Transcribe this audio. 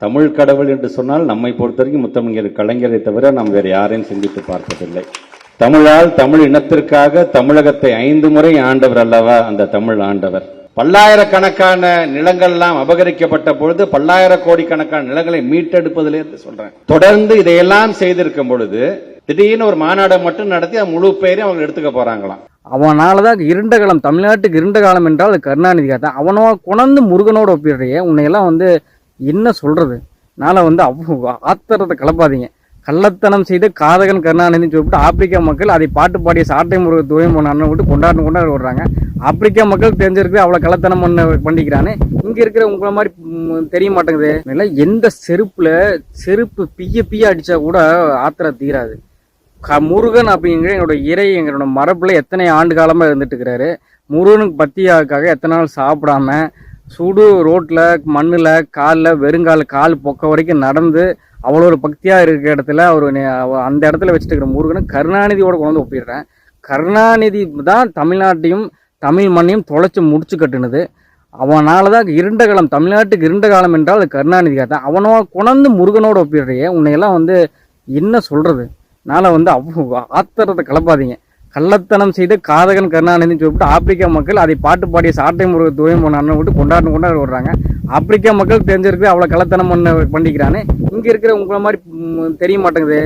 தமிழ் கடவுள் என்று சொன்னால் நம்மை பொறுத்தவரைக்கும் முத்தமிழர் கலைஞரை தவிர நாம் வேறு யாரையும் சிந்தித்து பார்ப்பதில்லை. தமிழால் தமிழ் இனத்திற்காக தமிழகத்தை 5 முறை ஆண்டவர் அல்லவா அந்த தமிழ் ஆண்டவர். பல்லாயிரக்கணக்கான நிலங்கள்லாம் அபகரிக்கப்பட்ட பொழுது பல்லாயிரம் கோடிக்கணக்கான நிலங்களை மீட்டெடுப்பதிலே சொல்றேன். தொடர்ந்து இதையெல்லாம் செய்திருக்கும் பொழுது திடீர்னு ஒரு மாநாடு மட்டும் நடத்தி முழு பேரையும் அவங்க எடுத்துக்க போறாங்களாம். அவனாலதான் இருண்ட காலம், தமிழ்நாட்டுக்கு இருண்ட காலம் என்றால் கருணாநிதி தான். அவனோ கொணந்து முருகனோட ஒப்பிடுறையே உன்னையெல்லாம் என்ன சொல்றது? அவ்வளோ ஆத்திரத்தை கலப்பாதீங்க. கள்ளத்தனம் செய்த காதகன் கருணாநிதினு சொல்லிட்டு ஆப்பிரிக்கா மக்கள் அதை பாட்டு பாடிய சாட்டை முருக துவயம் பண்ண விட்டு கொண்டாட விடுறாங்க. ஆப்பிரிக்கா மக்கள் தெரிஞ்சிருக்கு அவ்வளோ கள்ளத்தனம் பண்ணிக்கிறான்னு. இங்கே இருக்கிற உங்களை மாதிரி தெரிய மாட்டேங்குது. இல்லை, எந்த செருப்பு பிய்ய அடித்தா கூட ஆத்திரம் தீராது. முருகன் அப்படிங்கிற எங்களோட இறை, எங்களோட மரபுல எத்தனை ஆண்டு காலமாக இருந்துட்டு இருக்கிறாரு. முருகனுக்கு பத்தியாக்காக எத்தனை நாள் சாப்பிடாம சுடு ரோட்டில் மண்ணில் காலில் கால் பொக்க வரைக்கும் நடந்து அவ்வளோ ஒரு பக்தியாக இருக்கிற இடத்துல அந்த இடத்துல வச்சுட்டு இருக்கிற முருகனை கருணாநிதியோட கொண்டு ஒப்பிடுறேன். கருணாநிதி தான் தமிழ்நாட்டையும் தமிழ் மண்ணையும் தொலைச்சி முடிச்சு கட்டுனது. அவனால தான் இருண்ட காலம், தமிழ்நாட்டுக்கு இருண்ட காலம் என்றால் கருணாநிதி தான். அவனோ கொணந்து முருகனோட ஒப்பிடுறையே உன்னையெல்லாம் என்ன சொல்றது? அவ்வளோ ஆத்திரத்தை கலப்பாதீங்க. கள்ளத்தனம் செய்த காதகன் கருணாநிதினு சொல்லிட்டு ஆப்பிரிக்கா மக்கள் அதை பாட்டு பாடிய சாட்டை முருக துவயம் பண்ண விட்டு கொண்டாட விடுறாங்க. ஆப்பிரிக்கா மக்கள் தெரிஞ்சிருக்கு அவ்வளோ கள்ளத்தனம் பண்ணிக்கிறான்னு. இங்கே இருக்கிற உங்களை மாதிரி தெரிய மாட்டேங்குது.